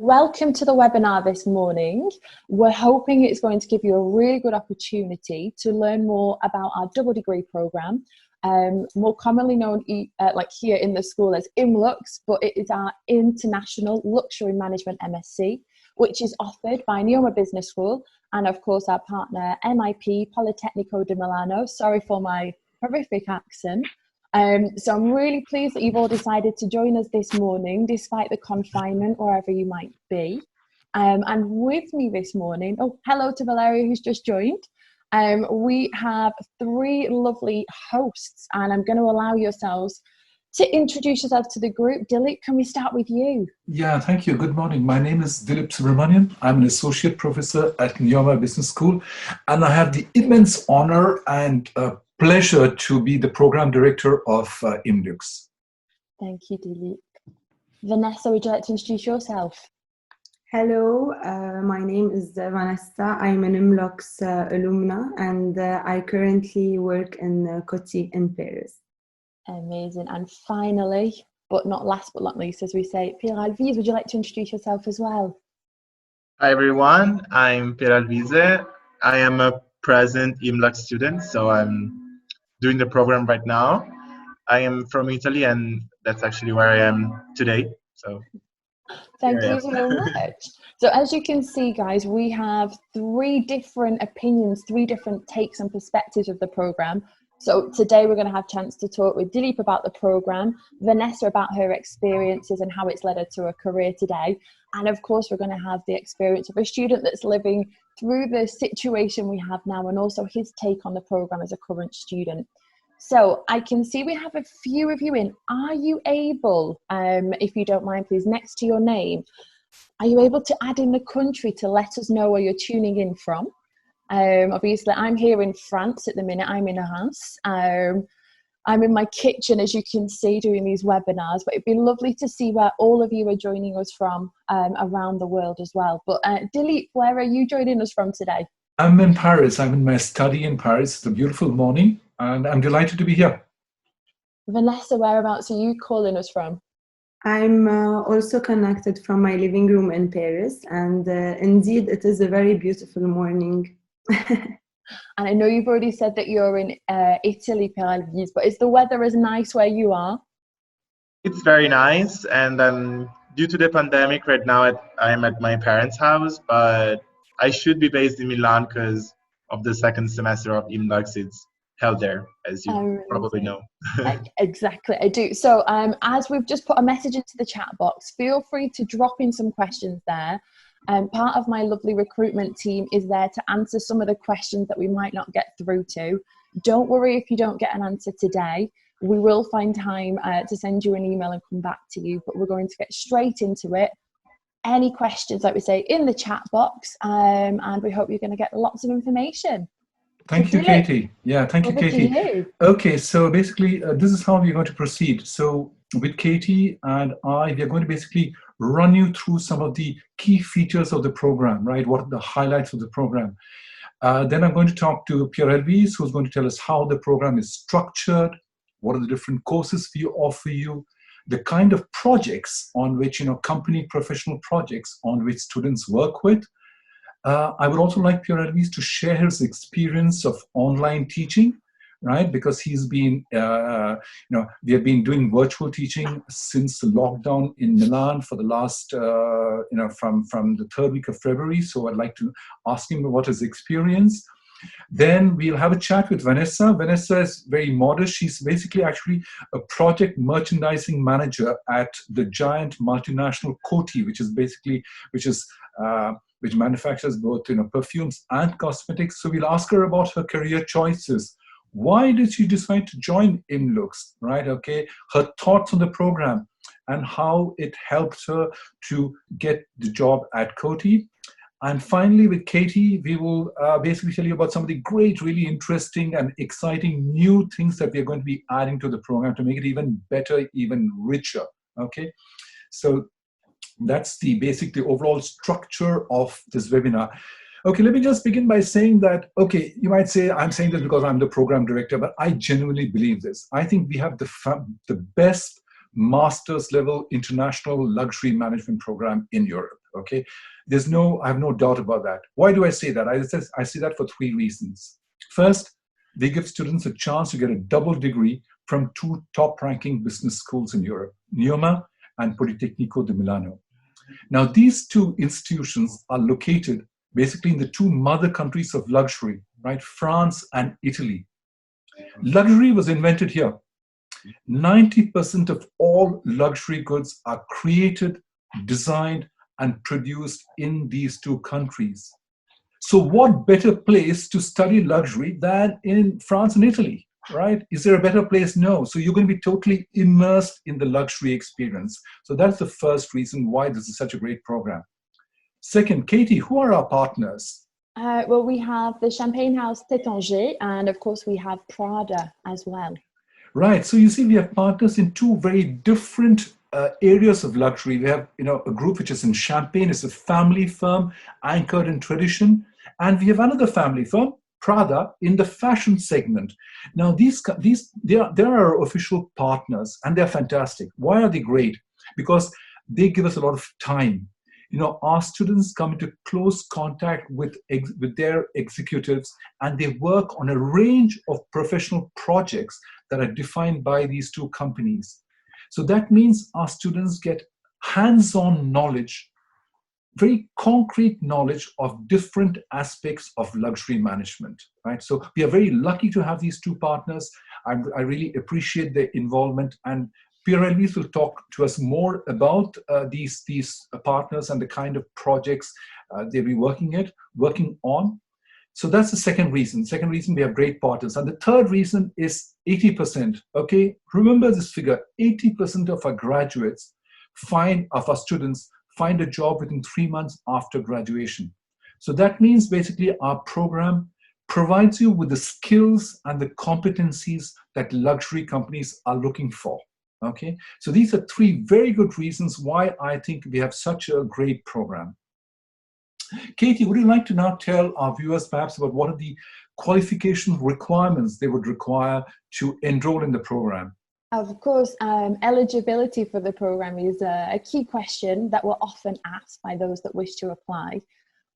Welcome to the webinar this morning. We're hoping it's going to give you a really good opportunity to learn more about our double degree programme, more commonly known like here in the school as IMLUX, but it is our International Luxury Management MSc, which is offered by NEOMA Business School and of course our partner MIP Politecnico di Milano. Sorry for my horrific accent. So I'm really pleased that you've all decided to join us this morning, despite the confinement, wherever you might be. And with me this morning, oh, hello to Valeria, who's just joined. We have three lovely hosts, and I'm going to allow yourselves to introduce yourselves to the group. Dilip, can we start with you? Yeah, thank you. Good morning. My name is Dilip Subramanian. I'm an associate professor at NEOMA Business School, and I have the immense honor and pleasure to be the program director of IMLUX. Thank you, Dilip. Vanessa, would you like to introduce yourself? Hello, my name is Vanessa. I'm an IMLUX alumna, and I currently work in Coty in Paris. Amazing. And finally, but not last but not least, as we say, Pierre Alvise, would you like to introduce yourself as well? Hi everyone, I'm Pierre Alvise. I am a present IMLUX student, so I'm doing the program right now. I am from Italy, and that's actually where I am today. So thank you so much. So as you can see, guys, we have three different opinions, three different takes and perspectives of the program. So today we're going to have a chance to talk with Dilip about the program, Vanessa about her experiences and how it's led her to a career today. And of course, we're going to have the experience of a student that's living through the situation we have now and also his take on the program as a current student. So I can see we have a few of you in. Are you able, if you don't mind, please, next to your name, are you able to add in the country to let us know where you're tuning in from? Obviously, I'm here in France at the minute. I'm in Reims. I'm in my kitchen, as you can see, doing these webinars. But it'd be lovely to see where all of you are joining us from around the world as well. But Dilip, where are you joining us from today? I'm in Paris. I'm in my study in Paris. It's a beautiful morning, and I'm delighted to be here. Vanessa, whereabouts are you calling us from? I'm also connected from my living room in Paris, and indeed, it is a very beautiful morning. And I know you've already said that you're in Italy, Pierre, but is the weather as nice where you are? It's very nice, and due to the pandemic right now, I'm at my parents' house, but I should be based in Milan because of the second semester of IMLUX. It's held there, as you probably know. Exactly, I do. So as we've just put a message into the chat box, feel free to drop in some questions there. Part of my lovely recruitment team is there to answer some of the questions that we might not get through to. Don't worry if you don't get an answer today. We will find time to send you an email and come back to you, but we're going to get straight into it. Any questions, like we say, in the chat box, and we hope you're going to get lots of information. Thank you, Katie. Yeah, thank you, Katie. Okay, so basically, this is how we're going to proceed. So with Katie and I, we are going to basically run you through some of the key features of the program, right? What are the highlights of the program? Then I'm going to talk to Pierre Alvise, who's going to tell us how the program is structured, what are the different courses we offer you, the kind of projects on which, company professional projects on which students work with. I would also like Pierre Alvise to share his experience of online teaching, right? Because he's been, we have been doing virtual teaching since the lockdown in Milan for the last, from the third week of February. So I'd like to ask him about his experience. Then we'll have a chat with Vanessa. Vanessa is very modest. She's basically actually a project merchandising manager at the giant multinational Coty, which manufactures both perfumes and cosmetics. So we'll ask her about her career choices. Why did she decide to join IMLUX, right? Okay, her thoughts on the program and how it helped her to get the job at Coty. And finally, with Katie, we will basically tell you about some of the great, really interesting and exciting new things that we are going to be adding to the program to make it even better, even richer, okay? So that's the overall structure of this webinar. Okay, let me just begin by saying that, okay, you might say, I'm saying this because I'm the program director, but I genuinely believe this. I think we have the best master's level international luxury management program in Europe. okay? I have no doubt about that. Why do I say that? I say that for 3 reasons. First, they give students a chance to get a double degree from 2 top-ranking business schools in Europe, NEOMA and Politecnico di Milano. Now, these 2 institutions are located basically in the 2 mother countries of luxury, right? France and Italy. Luxury was invented here. 90% of all luxury goods are created, designed, and produced in these 2 countries. So what better place to study luxury than in France and Italy, right? Is there a better place? No. So you're going to be totally immersed in the luxury experience. So that's the first reason why this is such a great program. Second, Katie, who are our partners? Well, we have the Champagne House Tétanger, and of course we have Prada as well. Right. So you see, we have partners in 2 very different areas of luxury. We have, a group which is in Champagne. It's a family firm anchored in tradition. And we have another family firm, Prada, in the fashion segment. Now, they are our official partners, and they're fantastic. Why are they great? Because they give us a lot of time. Our students come into close contact with their executives, and they work on a range of professional projects that are defined by these 2 companies. So that means our students get hands-on knowledge, very concrete knowledge of different aspects of luxury management, right? So we are very lucky to have these 2 partners. I really appreciate their involvement, and Pierre Elvis will talk to us more about these partners and the kind of projects they'll be working on. So that's the second reason. Second reason, we have great partners. And the third reason is 80%, okay? Remember this figure, 80% of our graduates of our students find a job within 3 months after graduation. So that means basically our program provides you with the skills and the competencies that luxury companies are looking for, okay? So these are 3 very good reasons why I think we have such a great program. Katie, would you like to now tell our viewers perhaps about what are the qualification requirements they would require to enroll in the program? Of course, eligibility for the program is a key question that we're often asked by those that wish to apply.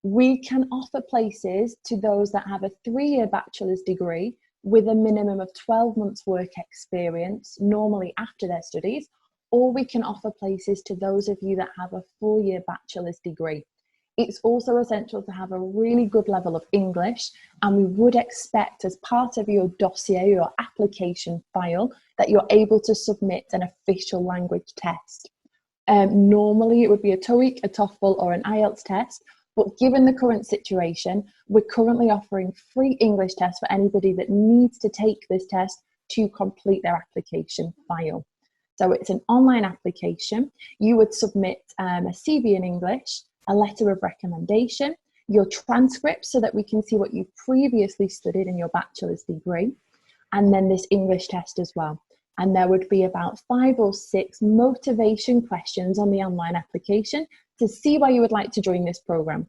We can offer places to those that have a 3-year bachelor's degree with a minimum of 12 months work experience, normally after their studies, or we can offer places to those of you that have a 4-year bachelor's degree. It's also essential to have a really good level of English, and we would expect as part of your dossier, your application file, that you're able to submit an official language test. Normally it would be a TOEIC, a TOEFL or an IELTS test, but given the current situation, we're currently offering free English tests for anybody that needs to take this test to complete their application file. So it's an online application. You would submit a CV in English, a letter of recommendation, your transcript so that we can see what you previously studied in your bachelor's degree, and then this English test as well. And there would be about 5 or 6 motivation questions on the online application to see why you would like to join this program.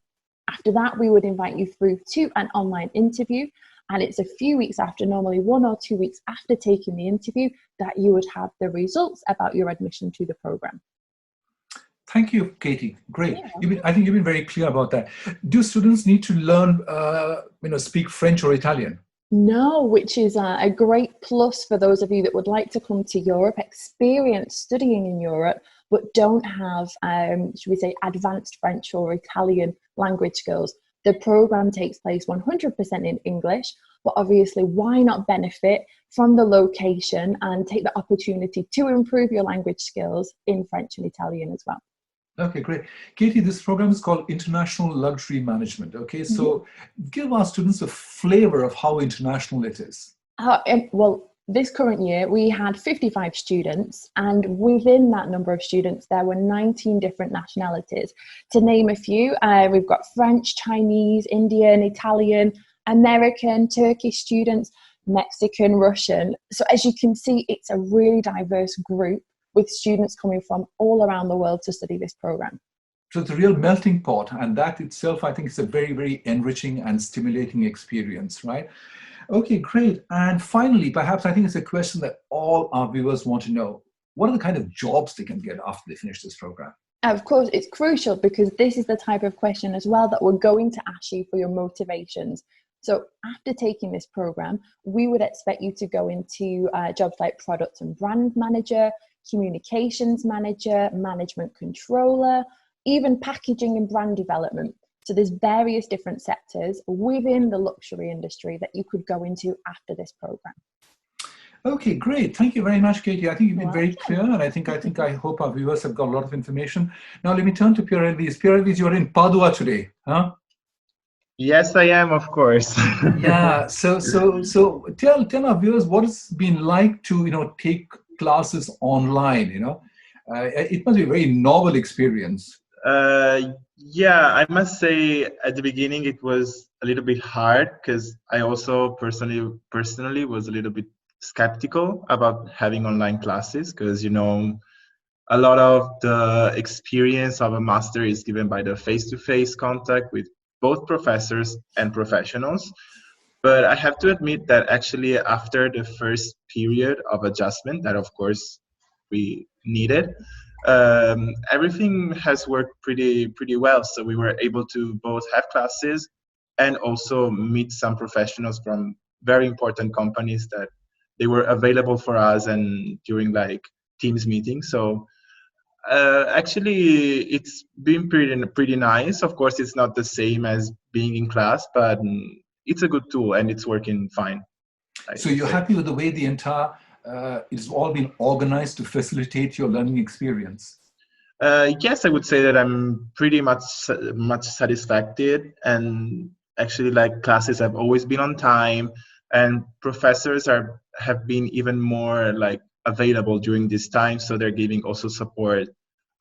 After that, we would invite you through to an online interview, and it's a few weeks after, normally 1 or 2 weeks after taking the interview, that you would have the results about your admission to the program. Thank you, Katie. Great. Yeah. I think you've been very clear about that. Do students need to learn, speak French or Italian? No, which is a great plus for those of you that would like to come to Europe, experience studying in Europe, but don't have, should we say, advanced French or Italian language skills. The program takes place 100% in English, but obviously why not benefit from the location and take the opportunity to improve your language skills in French and Italian as well. Okay, great. Katie, this program is called International Luxury Management. Okay, so give our students a flavor of how international it is. Well, this current year, we had 55 students, and within that number of students, there were 19 different nationalities. To name a few, we've got French, Chinese, Indian, Italian, American, Turkish students, Mexican, Russian. So as you can see, it's a really diverse group with students coming from all around the world to study this program. So it's a real melting pot, and that itself, I think, is a very, very enriching and stimulating experience, right? Okay, great. And finally, perhaps I think it's a question that all our viewers want to know. What are the kind of jobs they can get after they finish this program? Of course, it's crucial because this is the type of question as well that we're going to ask you for your motivations. So after taking this program, we would expect you to go into jobs like product and brand manager, communications manager, management controller, even packaging and brand development. So there's various different sectors within the luxury industry that you could go into after this program. Okay, great. Thank you very much, Katie. I think you've been very clear, and I hope our viewers have got a lot of information. Now let me turn to Pierre Elvis. Pierre Elvis, you're in Padua today, huh? Yes, I am, of course. Yeah. So tell our viewers what it's been like to take classes online. It must be a very novel experience. Yeah, I must say at the beginning it was a little bit hard because I also personally was a little bit skeptical about having online classes because a lot of the experience of a master is given by the face-to-face contact with both professors and professionals. But I have to admit that actually after the first period of adjustment that of course we needed, everything has worked pretty well. So we were able to both have classes and also meet some professionals from very important companies that they were available for us and during like Teams meetings. So actually it's been pretty nice. Of course, it's not the same as being in class, but it's a good tool and it's working fine. So you're happy with the way the entire it's all been organized to facilitate your learning experience? Yes, I would say that I'm pretty much satisfied, and actually like classes have always been on time, and professors have been even more like available during this time, so they're giving also support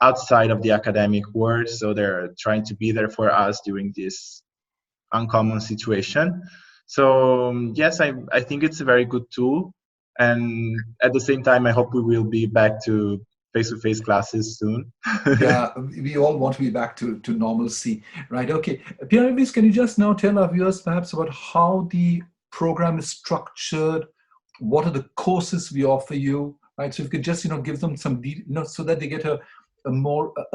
outside of the academic world, so they're trying to be there for us during this uncommon situation. So yes, I think it's a very good tool, and at the same time I hope we will be back to face-to-face classes soon. Yeah, we all want to be back to normalcy, right? Okay, Pierre Elvis, can you just now tell our viewers perhaps about how the program is structured? What are the courses we offer you, right? So if you could just give them some so that they get a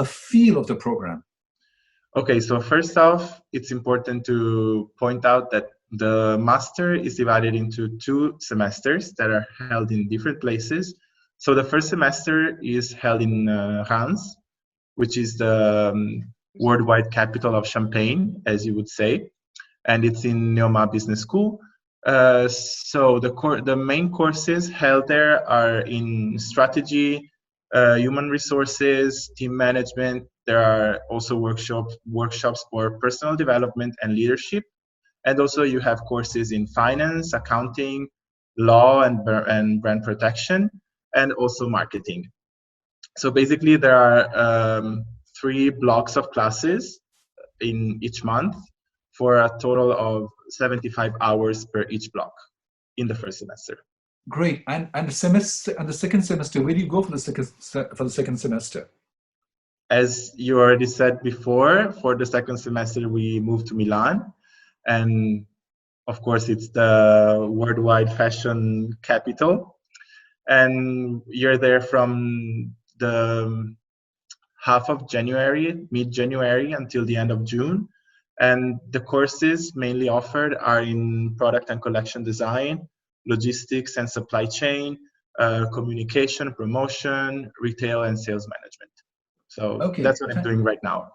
feel of the program. Okay, so first off, it's important to point out that the master is divided into 2 semesters that are held in different places. So the first semester is held in Reims, which is the worldwide capital of Champagne, as you would say, and it's in NEOMA Business School. So the main courses held there are in strategy, human resources, team management. There are also workshops for personal development and leadership. And also you have courses in finance, accounting, law and brand protection, and also marketing. So basically there are 3 blocks of classes in each month for a total of 75 hours per each block in the first semester. Great. And the semester and the second semester, where do you go for the second semester? As you already said before, for the second semester we moved to Milan, and of course it's the worldwide fashion capital, and you're there from the half of January, mid-January, until the end of June. And the courses mainly offered are in product and collection design, logistics and supply chain, communication, promotion, retail and sales management. So that's what I'm doing right now.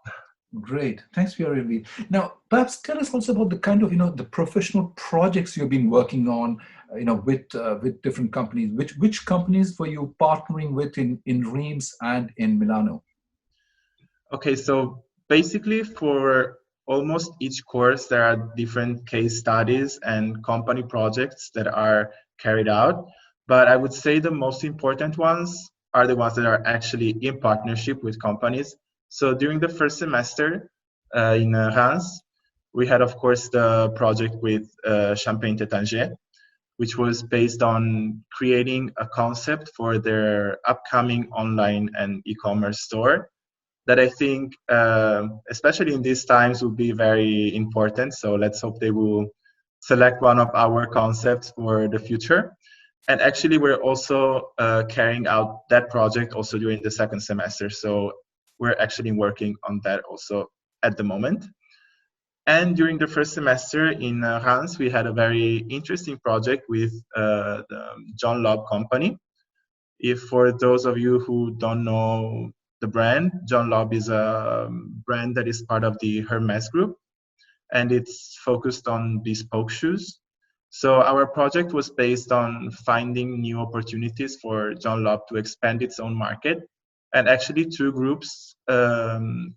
Great. Thanks, Pierre Elvis. Now, perhaps tell us also about the kind of, the professional projects you've been working on, with different companies. Which companies were you partnering with in Reims and in Milano? Okay, so basically for almost each course, there are different case studies and company projects that are carried out. But I would say the most important ones are the ones that are actually in partnership with companies. So during the first semester in Reims, we had, of course, the project with Champagne Tétanger, which was based on creating a concept for their upcoming online and e-commerce store that I think, especially in these times, will be very important. So let's hope they will select one of our concepts for the future. And actually, we're also carrying out that project also during the second semester. So we're actually working on that also at the moment. And during the first semester in Reims, we had a very interesting project with the John Lobb company. If for those of you who don't know the brand, John Lobb is a brand that is part of the Hermes group, and it's focused on bespoke shoes. So our project was based on finding new opportunities for John Lobb to expand its own market. And actually 2 groups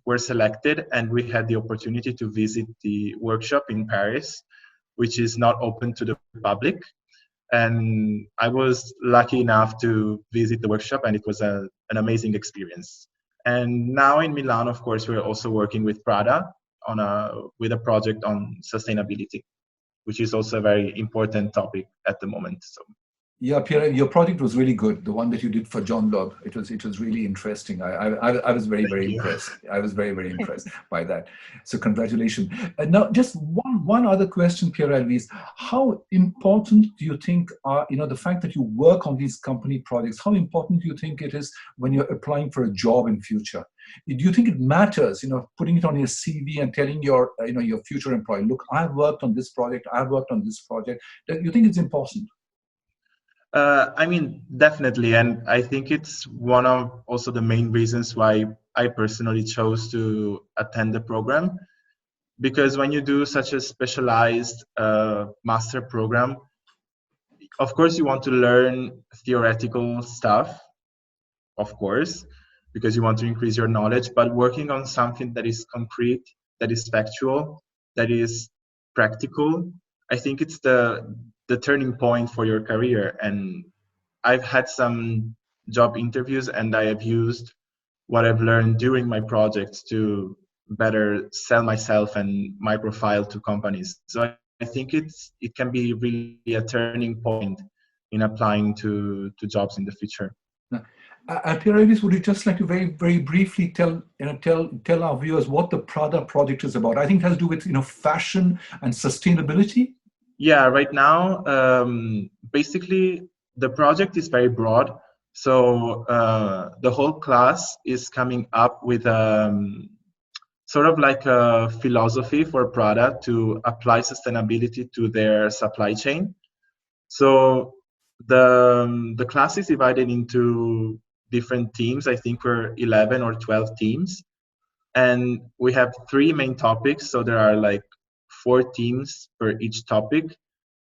were selected, and we had the opportunity to visit the workshop in Paris, which is not open to the public. And I was lucky enough to visit the workshop, and it was an amazing experience. And now in Milan, of course, we're also working with Prada with a project on sustainability, which is also a very important topic at the moment. So. Yeah, Pierre, your project was really good. The one that you did for John Lobb, it was really interesting. I was very impressed. I was very impressed by that. So congratulations. Now, just one other question, Pierre Elvis. How important do you think the fact that you work on these company projects? How important do you think it is when you're applying for a job in future? Do you think it matters, putting it on your CV and telling your your future employer, look, I've worked on this project. I've worked on this project. Do you think it's important? I mean, definitely. And I think it's one of also the main reasons why I personally chose to attend the program. Because when you do such a specialized master program, of course, you want to learn theoretical stuff, of course, because you want to increase your knowledge. But working on something that is concrete, that is factual, that is practical, I think it's the turning point for your career. And I've had some job interviews, and I have used what I've learned during my projects to better sell myself and my profile to companies. So I think it can be really a turning point in applying to jobs in the future. Pierre Elvis, would you just like to very briefly tell our viewers what the Prada project is about? I think it has to do with fashion and sustainability. Yeah, right now, basically, the project is very broad. So the whole class is coming up with sort of like a philosophy for Prada to apply sustainability to their supply chain. So the class is divided into different teams. I think we're 11 or 12 teams. And we have 3 main topics. So there are like 4 teams per each topic.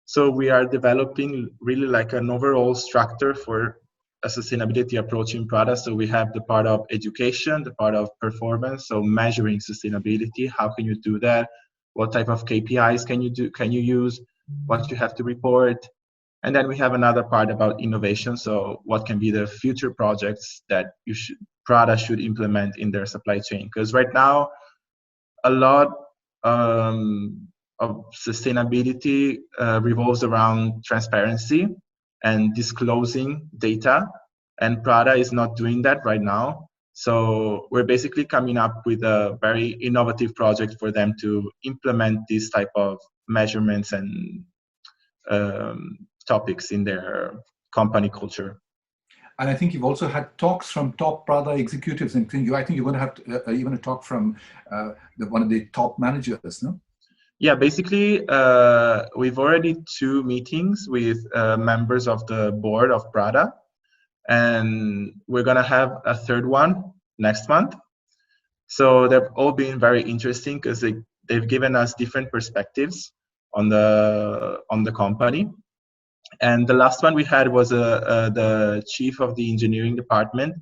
So we are developing really like an overall structure for a sustainability approach in Prada. So we have the part of education, the part of performance, so measuring sustainability. How can you do that? What type of KPIs can you use? What you have to report? And then we have another part about innovation. So what can be the future projects that Prada should implement in their supply chain? Because right now, a lot of sustainability revolves around transparency and disclosing data, and Prada is not doing that right now. So we're basically coming up with a very innovative project for them to implement this type of measurements and topics in their company culture. And I think you've also had talks from top Prada executives, and I think you're going to have even a talk from one of the top managers, no? Yeah, basically, we've already 2 meetings with members of the board of Prada, and we're going to have a 3rd one next month. So they've all been very interesting because they've given us different perspectives on the company. And the last one we had was the chief of the engineering department,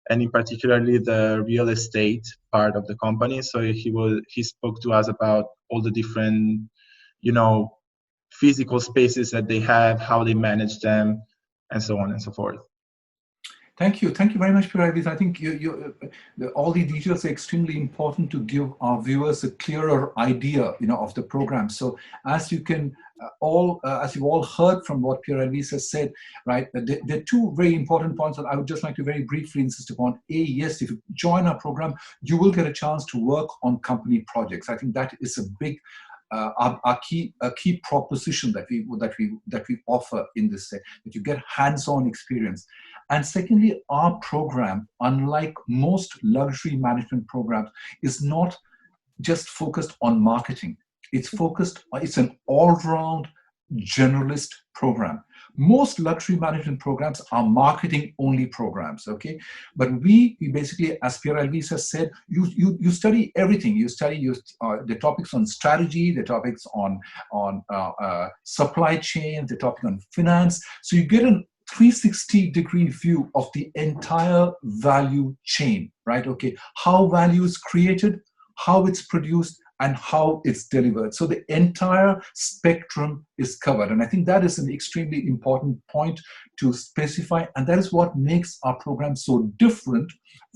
and in particularly the real estate part of the company. So he spoke to us about all the different, physical spaces that they have, how they manage them, and so on and so forth. Thank you very much, Pierre Elvis. I think all the details are extremely important to give our viewers a clearer idea, of the program. So as you can as you've all heard from what Pierre Elvis has said, right? There are 2 very important points that I would just like to very briefly insist upon. Yes, if you join our program, you will get a chance to work on company projects. I think that is a big a key proposition that we offer in this set, that you get hands-on experience. And secondly, our program, unlike most luxury management programs, is not just focused on marketing. It's an all-round generalist program. Most luxury management programs are marketing only programs, okay? But we basically, as Pierre Elvis has said, you study everything. You study the topics on strategy, the topics on supply chain, the topic on finance. So you get a 360-degree view of the entire value chain, right? Okay, how value is created, how it's produced, and how it's delivered. So the entire spectrum is covered. And I think that is an extremely important point to specify. And that is what makes our program so different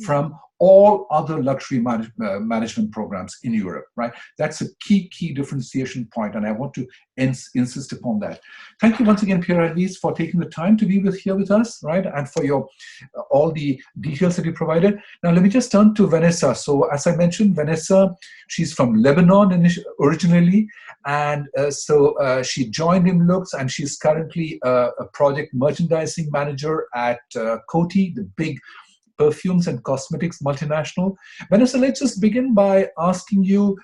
from all other luxury management programs in Europe, right? That's a key differentiation point, and I want to insist upon that. Thank you once again, Pierre Elvis, for taking the time to be here with us, right? And for your all the details that you provided. Now, let me just turn to Vanessa. So as I mentioned, Vanessa, she's from Lebanon originally, and so she joined IMLUX, and she's currently a project merchandising manager at Coty, the big perfumes and cosmetics multinational. Vanessa, let's just begin by asking you,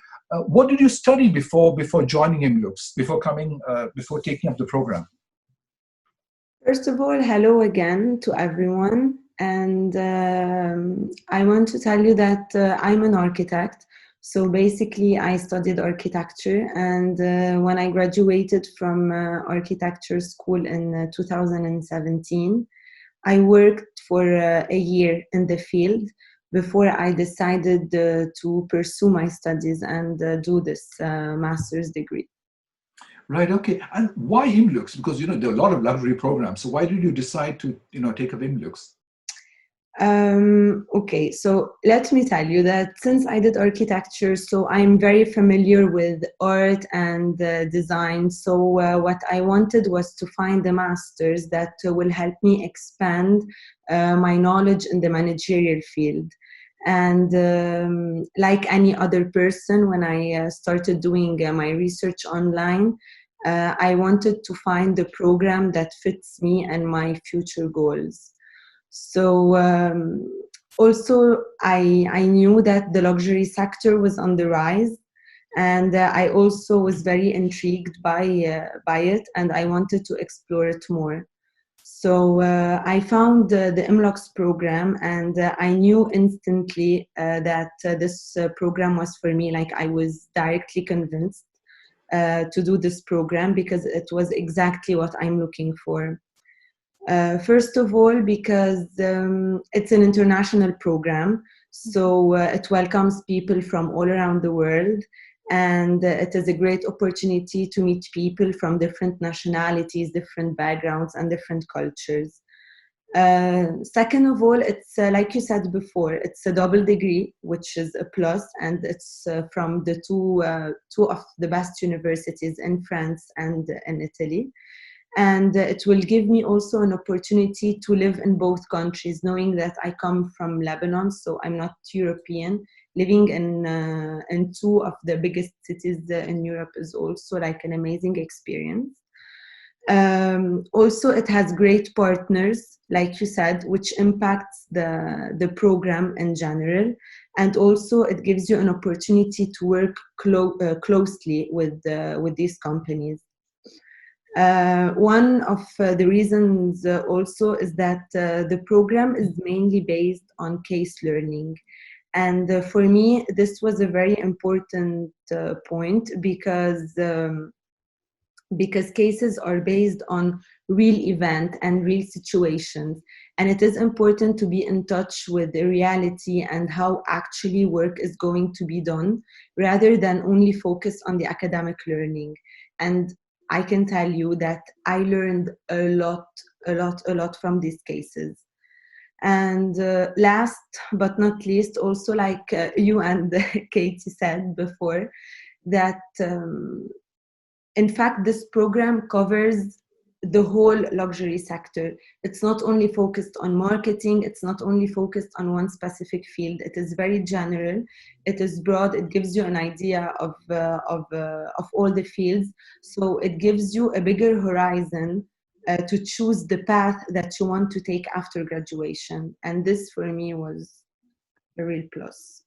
what did you study before joining IMLUX, before taking up the program? First of all, hello again to everyone. And I want to tell you that I'm an architect. So basically, I studied architecture. And when I graduated from architecture school in 2017, I worked for a year in the field before I decided to pursue my studies and do this master's degree. Right, okay. And why IMLUX? Because, there are a lot of luxury programs. So why did you decide to, take up IMLUX? Okay, so let me tell you that since I did architecture, so I'm very familiar with art and design. So what I wanted was to find a master's that will help me expand my knowledge in the managerial field. And like any other person, when I started doing my research online, I wanted to find the program that fits me and my future goals. So also I knew that the luxury sector was on the rise, and I also was very intrigued by it, and I wanted to explore it more. So I found the IMLUX program, and I knew instantly that this program was for me. Like, I was directly convinced to do this program because it was exactly what I'm looking for. First of all, because it's an international program, so it welcomes people from all around the world, and it is a great opportunity to meet people from different nationalities, different backgrounds, and different cultures. Second of all, it's like you said before, it's a double degree, which is a plus, and it's from the two of the best universities in France and in Italy. And it will give me also an opportunity to live in both countries, knowing that I come from Lebanon, so I'm not European. Living in two of the biggest cities in Europe is also like an amazing experience. Also, it has great partners, like you said, which impacts the program in general. And also, it gives you an opportunity to work closely with these companies. One of the reasons also is that the program is mainly based on case learning. And for me, this was a very important point because cases are based on real event and real situations. And it is important to be in touch with the reality and how actually work is going to be done, rather than only focus on the academic learning. And I can tell you that I learned a lot from these cases. And last but not least, also like you and Katie said before, that in fact this program covers the whole luxury sector. It's not only focused on marketing, it's not only focused on one specific field. It is very general, it is broad, it gives you an idea of all the fields. So it gives you a bigger horizon to choose the path that you want to take after graduation. And this for me was a real plus.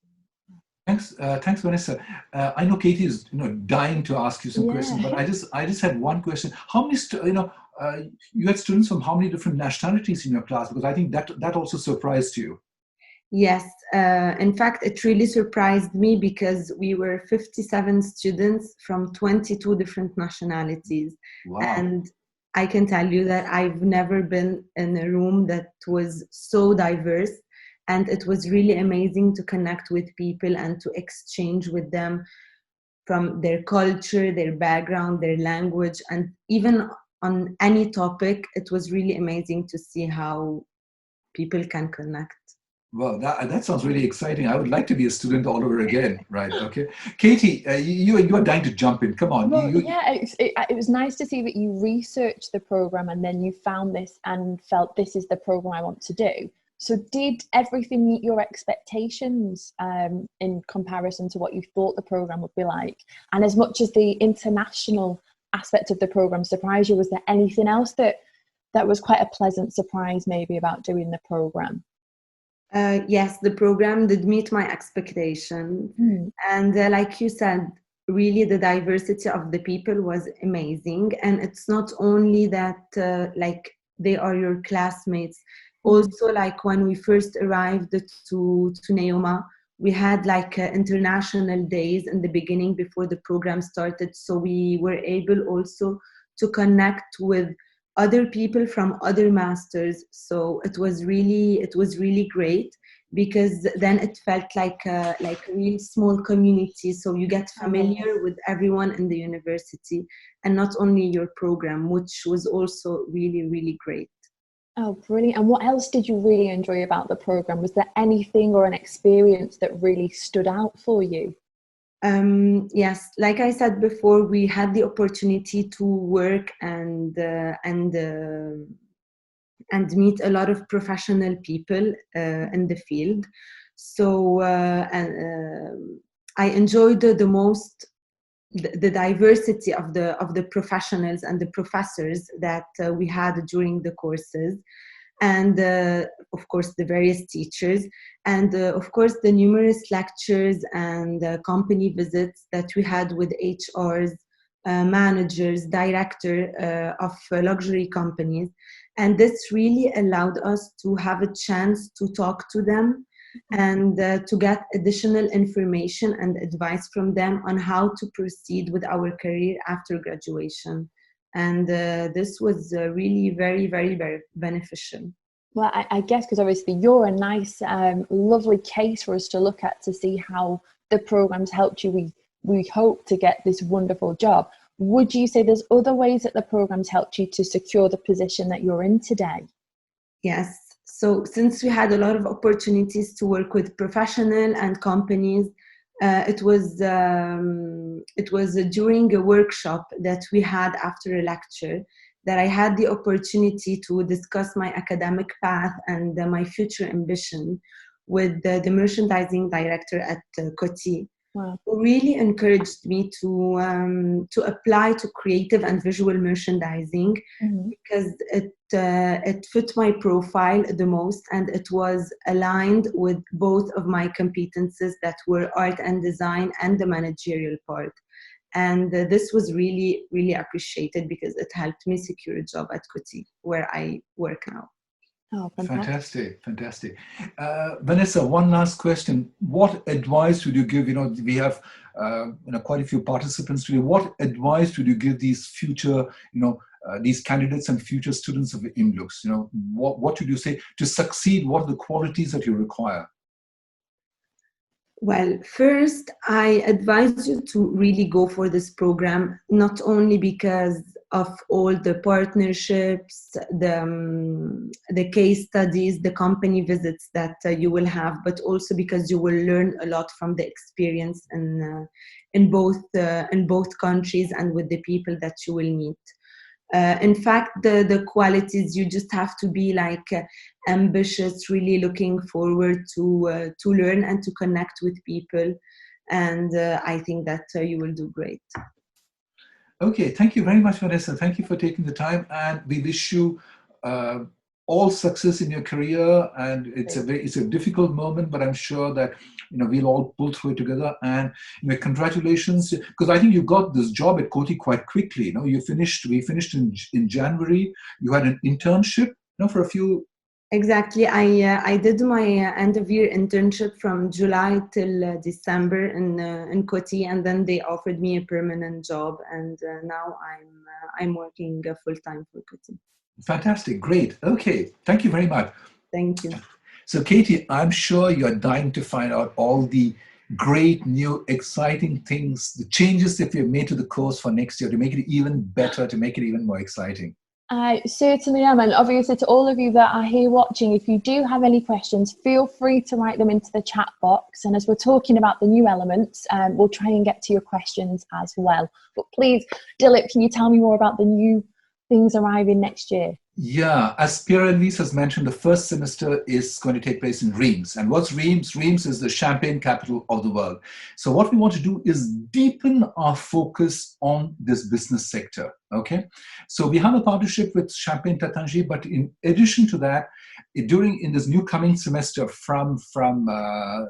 Thanks, Vanessa. I know Katie is dying to ask you some questions, but I just had one question. How many you had students from how many different nationalities in your class? Because I think that also surprised you. Yes, in fact, it really surprised me because we were 57 students from 22 different nationalities. Wow. And I can tell you that I've never been in a room that was so diverse. And it was really amazing to connect with people and to exchange with them from their culture, their background, their language, and even on any topic. It was really amazing to see how people can connect. Well, that sounds really exciting. I would like to be a student all over again, right? Okay. Katie, you are dying to jump in. Come on. Well, it was nice to see that you researched the program and then you found this and felt this is the program I want to do. So did everything meet your expectations in comparison to what you thought the program would be like? And as much as the international aspect of the program surprised you, was there anything else that was quite a pleasant surprise maybe about doing the program? Yes, the program did meet my expectations. And like you said, really the diversity of the people was amazing. And it's not only that like they are your classmates. Also, like when we first arrived to NEOMA, we had like international days in the beginning before the program started. So we were able also to connect with other people from other masters. So it was really great, because then it felt like a real small community. So you get familiar with everyone in the university and not only your program, which was also really, really great. Oh, brilliant. And what else did you really enjoy about the program? Was there anything or an experience that really stood out for you? Yes, like I said before, we had the opportunity to work and meet a lot of professional people in the field. So I enjoyed the most the diversity of the professionals and the professors that we had during the courses, and of course the various teachers, and of course the numerous lectures and company visits that we had with HRs, managers, director of luxury companies. And this really allowed us to have a chance to talk to them and to get additional information and advice from them on how to proceed with our career after graduation. And this was really very, very, very beneficial. Well, I guess because obviously you're a nice, lovely case for us to look at to see how the program's helped you. We hope to get this wonderful job. Would you say there's other ways that the program's helped you to secure the position that you're in today? Yes. So since we had a lot of opportunities to work with professional and companies, it was during a workshop that we had after a lecture that I had the opportunity to discuss my academic path and my future ambition with the merchandising director at Coty. Wow. Who really encouraged me to apply to creative and visual merchandising, because it fit my profile the most, and it was aligned with both of my competences that were art and design and the managerial part. And this was really, really appreciated because it helped me secure a job at Coty, where I work now. Oh, fantastic. Fantastic. Vanessa, one last question. What advice would you give, we have quite a few participants today. What advice would you give these future, these candidates and future students of IMLUX? What would you say to succeed? What are the qualities that you require? Well, first, I advise you to really go for this program, not only because of all the partnerships, the case studies, the company visits that you will have, but also because you will learn a lot from the experience in both countries and with the people that you will meet. In fact, the qualities, you just have to be ambitious, really looking forward to learn and to connect with people. And I think that you will do great. Okay, thank you very much, Vanessa. Thank you for taking the time, and we wish you all success in your career. And it's a difficult moment, but I'm sure that we'll all pull through it together. And congratulations, because I think you got this job at Coty quite quickly. We finished in January. You had an internship, for a few. Exactly. I did my end of year internship from July till December in Coty, and then they offered me a permanent job, and now I'm working full time for Coty. Fantastic, great. Okay, thank you very much. Thank you. So, Katie, I'm sure you're dying to find out all the great, new, exciting things, the changes that we have made to the course for next year to make it even better, to make it even more exciting. I certainly am, and obviously to all of you that are here watching, if you do have any questions, feel free to write them into the chat box, and as we're talking about the new elements, we'll try and get to your questions as well. But please, Dilip, can you tell me more about the new things arriving next year? Yeah, as Pierre-Elise has mentioned, the first semester is going to take place in Reims. And what's Reims? Reims is the champagne capital of the world. So what we want to do is deepen our focus on this business sector, okay? So we have a partnership with Champagne Tatangi, but in addition to that, in this new coming semester from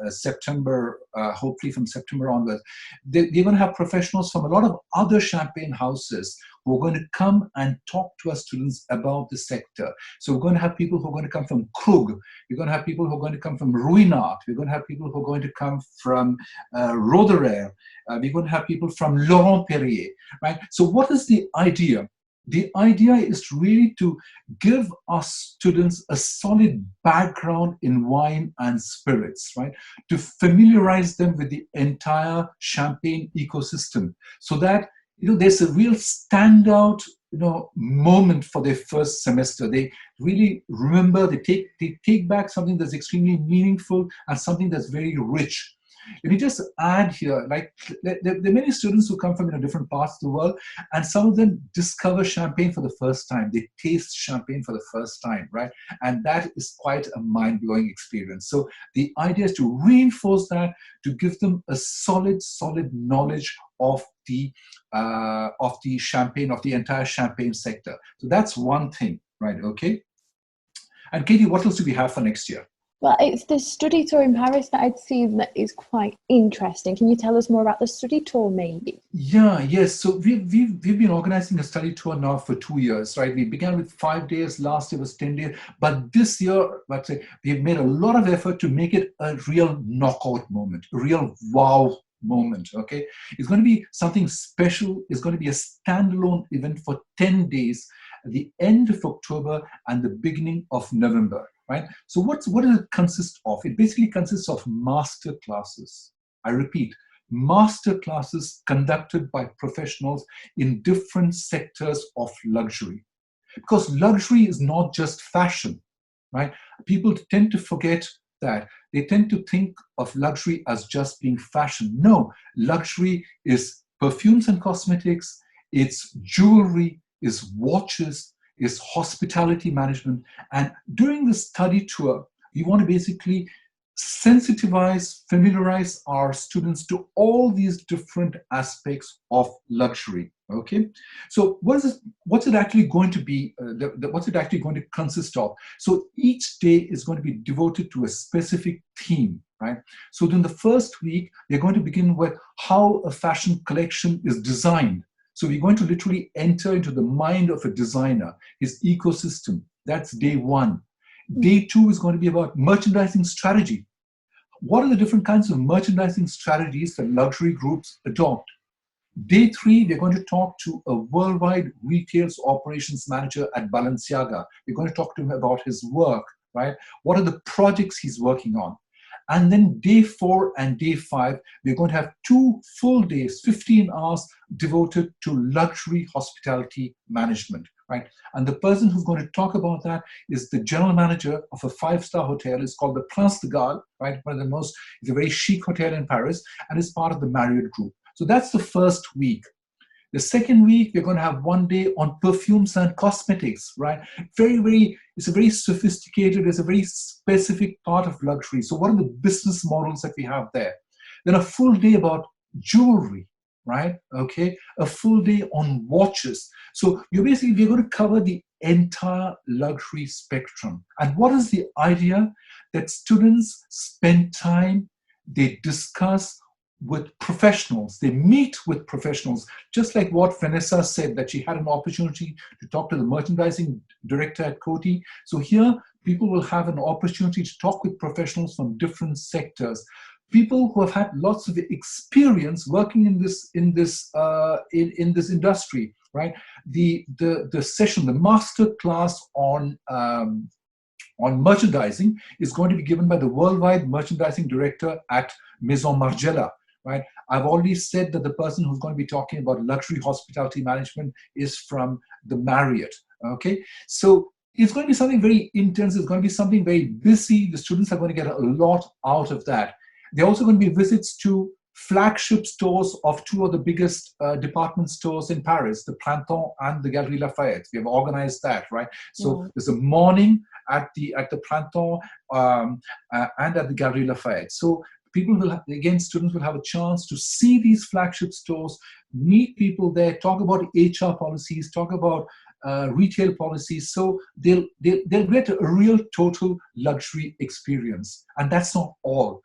September, hopefully from September onwards, we're going to have professionals from a lot of other champagne houses who are going to come and talk to our students about the sector. So we're going to have people who are going to come from Krug. We're going to have people who are going to come from Ruinart. We're going to have people who are going to come from Roederer. We're going to have people from Laurent Perrier, right? So what is the idea? The idea is really to give our students a solid background in wine and spirits, right? To familiarize them with the entire champagne ecosystem so that there's a real standout moment for their first semester. They really remember, they take back something that's extremely meaningful and something that's very rich. Let me just add here, like there are many students who come from different parts of the world, and some of them discover champagne for the first time. They taste champagne for the first time, right? And that is quite a mind-blowing experience. So the idea is to reinforce that, to give them a solid knowledge of the champagne, of the entire champagne sector. So that's one thing, right? Okay. And Katie, what else do we have for next year? Well, it's the study tour in Paris that I'd seen that is quite interesting. Can you tell us more about the study tour, maybe? Yes. So we've been organizing a study tour now for 2 years, right? We began with 5 days. Last year was 10 days. But this year, we've made a lot of effort to make it a real knockout moment, a real wow moment, okay? It's going to be something special. It's going to be a standalone event for 10 days at the end of October and the beginning of November. Right? So what does it consist of? It basically consists of master classes. I repeat, master classes conducted by professionals in different sectors of luxury. Because luxury is not just fashion, right? People tend to forget that. They tend to think of luxury as just being fashion. No, luxury is perfumes and cosmetics, it's jewelry, it's watches, is hospitality management. And during the study tour, we want to basically sensitize, familiarize our students to all these different aspects of luxury. Okay, so what's it actually going to be? What's it actually going to consist of? So each day is going to be devoted to a specific theme, right? So in the first week, they're going to begin with how a fashion collection is designed. So we're going to literally enter into the mind of a designer, his ecosystem. That's day one. Day two is going to be about merchandising strategy. What are the different kinds of merchandising strategies that luxury groups adopt? Day three, we're going to talk to a worldwide retail operations manager at Balenciaga. We're going to talk to him about his work, right? What are the projects he's working on? And then day 4 and day 5, we're going to have 2 full days, 15 hours devoted to luxury hospitality management, right? And the person who's going to talk about that is the general manager of a 5-star hotel. It's called the Prince de Galles, right? It's a very chic hotel in Paris, and it's part of the Marriott Group. So that's the first week. The second week, we're going to have 1 day on perfumes and cosmetics, right? It's a very sophisticated, it's a very specific part of luxury. So what are the business models that we have there? Then a full day about jewelry, right? Okay, a full day on watches. So we're going to cover the entire luxury spectrum. And what is the idea? That students spend time, they discuss with professionals, they meet with professionals, just like what Vanessa said, that she had an opportunity to talk to the merchandising director at Coty. So here, people will have an opportunity to talk with professionals from different sectors, people who have had lots of experience working in this industry, right? The session, the master class on merchandising is going to be given by the worldwide merchandising director at Maison Margiela, right? I've already said that the person who's going to be talking about luxury hospitality management is from the Marriott, okay? So it's going to be something very intense. It's going to be something very busy. The students are going to get a lot out of that. There are also going to be visits to flagship stores of two of the biggest department stores in Paris, the Printemps and the Galeries Lafayette. We have organized that, right? So there's a morning at the Printemps and at the Galeries Lafayette. So people will have, again, students will have a chance to see these flagship stores, meet people there, talk about HR policies, talk about retail policies. So they'll get a real total luxury experience. And that's not all.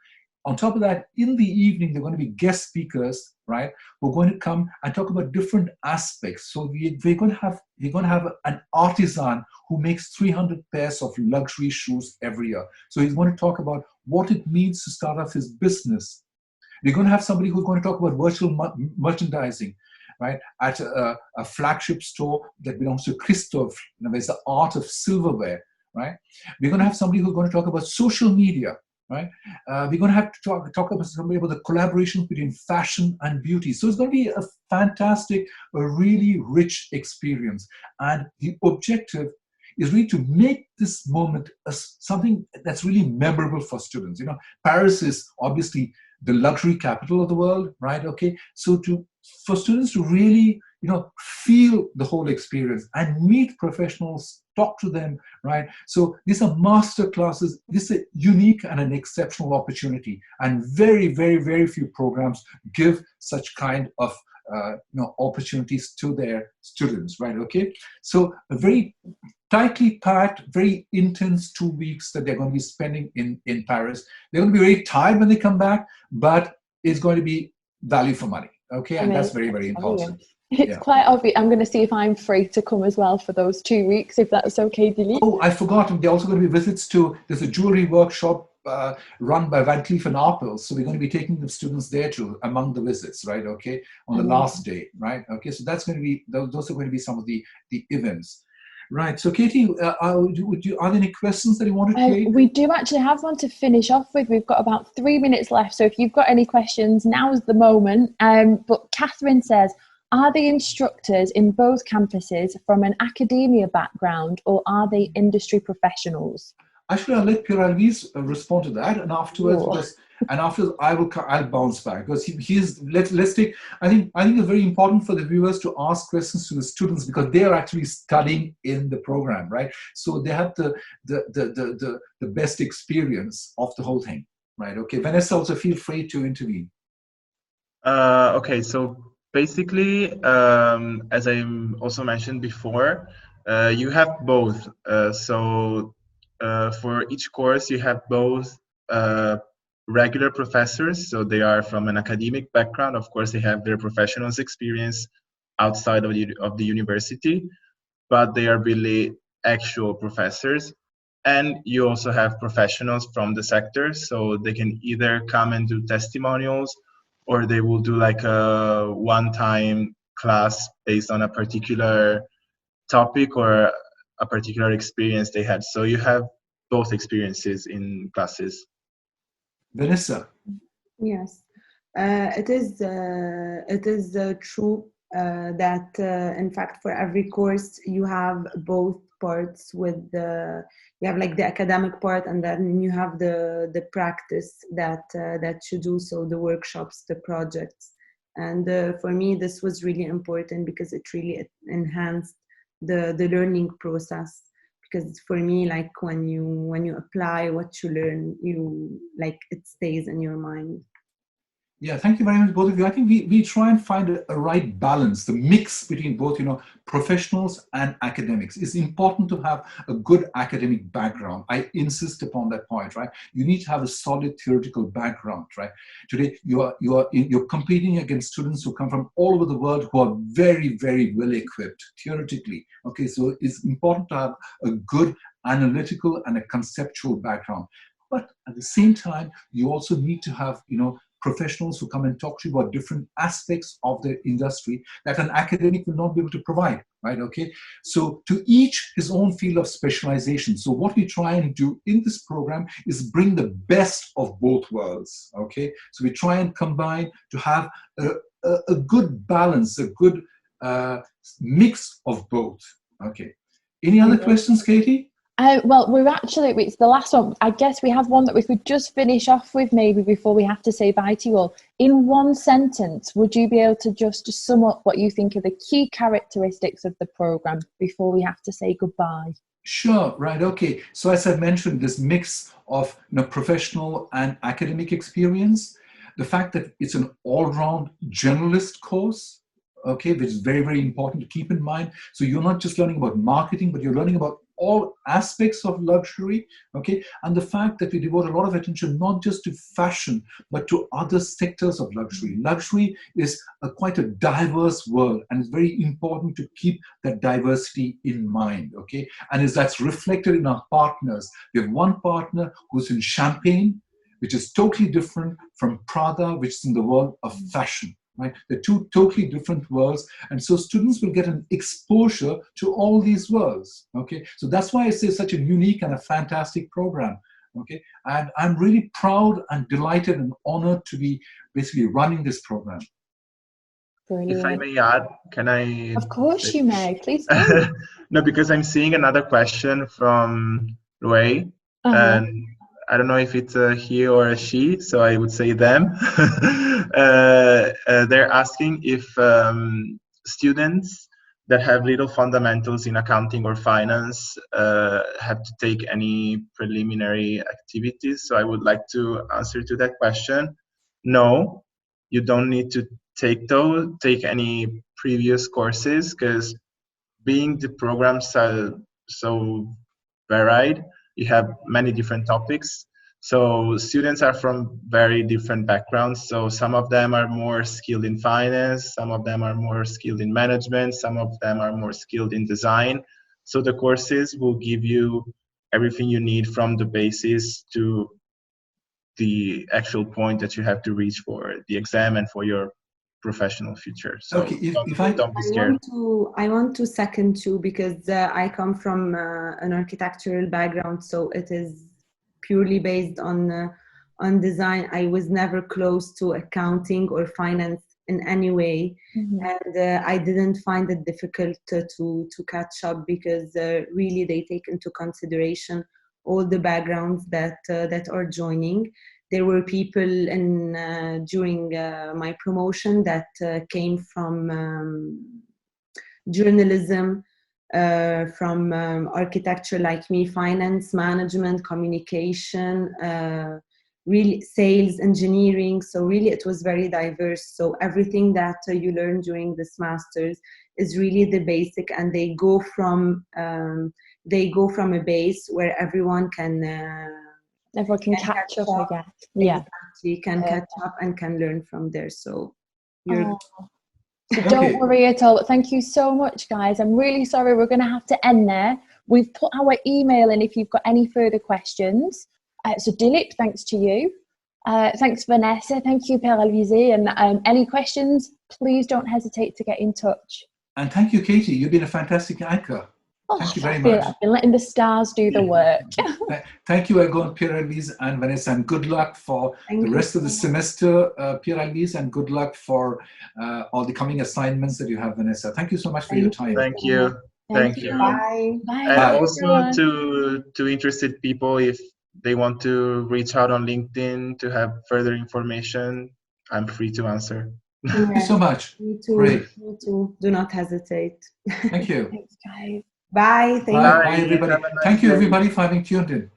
On top of that, in the evening, there are going to be guest speakers, right? Who are going to come and talk about different aspects. So we're going to have an artisan who makes 300 pairs of luxury shoes every year. So he's going to talk about what it means to start off his business. We're going to have somebody who's going to talk about virtual merchandising, right? At a flagship store that belongs to Christophe. There's the art of silverware, right? We're going to have somebody who's going to talk about social media. Right, we're going to have to talk about somebody about the collaboration between fashion and beauty. So it's going to be a fantastic, a really rich experience. And the objective is really to make this moment something that's really memorable for students. You know, Paris is obviously the luxury capital of the world, right? Okay, so for students to really, you know, feel the whole experience and meet professionals, talk to them, right? So these are master classes. This is a unique and an exceptional opportunity, and very, very, very few programs give such kind of opportunities to their students, right? Okay, so a very tightly packed, very intense 2 weeks that they're going to be spending in Paris. They're going to be very tired when they come back, but it's going to be value for money. Okay, and that's very, very important. It's quite obvious. I'm going to see if I'm free to come as well for those 2 weeks, if that's okay, Dilip. Oh, I forgot. There are also going to be visits to, there's a jewelry workshop run by Van Cleef and Arpels. So we're going to be taking the students there too, among the visits, right? Okay, on the last day, right? Okay, so that's going to be, those are going to be some of the events. Right. So, Katie, are there any questions that you want to take? We do actually have one to finish off with. We've got about 3 minutes left. So if you've got any questions, now's the moment. But Catherine says, are the instructors in both campuses from an academia background, or are they industry professionals? Actually, I'll let Pierre-Louise respond to that, and afterwards, I'll bounce back, because let's take. I think it's very important for the viewers to ask questions to the students, because they are actually studying in the program, right? So they have the best experience of the whole thing, right? Okay, Vanessa, also feel free to intervene. Okay, so basically, as I also mentioned before, you have both. For each course, you have both regular professors, so they are from an academic background. Of course, they have their professionals experience outside of the university, but they are really actual professors. And you also have professionals from the sector, so they can either come and do testimonials, or they will do like a one-time class based on a particular topic or a particular experience they had. So you have both experiences in classes. Vanessa. Yes, it is true that in fact for every course you have both parts. With you have like the academic part, and then you have the practice that you do, so the workshops, the projects. And for me this was really important, because it really enhanced the learning process. Because for me, like when you apply what you learn, it stays in your mind. Yeah, thank you very much, both of you. I think we try and find a right balance, the mix between both, professionals and academics. It's important to have a good academic background. I insist upon that point, right? You need to have a solid theoretical background, right? Today, you're competing against students who come from all over the world who are very, very well equipped theoretically. Okay, so it's important to have a good analytical and a conceptual background. But at the same time, you also need to have, professionals who come and talk to you about different aspects of the industry that an academic will not be able to provide, right? Okay, so to each his own field of specialization. So what we try and do in this program is bring the best of both worlds, okay? So we try and combine to have a good balance, a good mix of both, okay? Any other questions, Katie? Well, it's the last one. I guess we have one that we could just finish off with maybe before we have to say bye to you all. In one sentence, would you be able to just sum up what you think are the key characteristics of the program before we have to say goodbye? Sure, right, okay. So as I mentioned, this mix of professional and academic experience, the fact that it's an all-round generalist course, okay, which is very, very important to keep in mind. So you're not just learning about marketing, but you're learning about all aspects of luxury, okay? And the fact that we devote a lot of attention not just to fashion, but to other sectors of luxury. Luxury is quite a diverse world, and it's very important to keep that diversity in mind, okay? And that's reflected in our partners. We have one partner who's in Champagne, which is totally different from Prada, which is in the world of fashion. Right? They're two totally different worlds, and so students will get an exposure to all these worlds. Okay, so that's why I say such a unique and a fantastic program. Okay, and I'm really proud and delighted and honored to be basically running this program. Brilliant. If I may add, can I? Of course you may. Please do. No, because I'm seeing another question from Rui, and I don't know if it's a he or a she, so I would say them. They're asking if students that have little fundamentals in accounting or finance have to take any preliminary activities. So I would like to answer to that question. No, you don't need to take any previous courses, because being the programs so varied, you have many different topics. So students are from very different backgrounds. So some of them are more skilled in finance, some of them are more skilled in management, some of them are more skilled in design. So the courses will give you everything you need from the basis to the actual point that you have to reach for the exam and for your professional future. So okay, don't be scared. I want to second too, because I come from an architectural background, so it is purely based on design. I was never close to accounting or finance in any way, and I didn't find it difficult to catch up, because really they take into consideration all the backgrounds that are joining. There were people during my promotion that came from journalism, from architecture like me, finance, management, communication, really sales, engineering. So really it was very diverse. So everything that you learn during this master's is really the basic, and they go from a base where everyone can catch up, I guess. Yeah. Exactly, can catch up and can learn from there. So you're... So don't worry at all. Thank you so much, guys. I'm really sorry we're going to have to end there. We've put our email in if you've got any further questions. So Dilip, thanks to you. Thanks, Vanessa. Thank you, Pierre Alizé. And any questions, please don't hesitate to get in touch. And thank you, Katie. You've been a fantastic anchor. Thank you very much. I've been letting the stars do the work. Thank you again, Pierre-Elise and Vanessa, and good luck for the rest of the semester, Pierre-Elise, and good luck for all the coming assignments that you have, Vanessa. Thank you so much for your time. Thank you. Thank you. Bye. Bye. And also to interested people, if they want to reach out on LinkedIn to have further information, I'm free to answer. Thank you so much. Me too. Great. Me too. Do not hesitate. Thank you. Thanks, guys. Bye. Bye, everybody. Thank you, everybody, for having tuned in.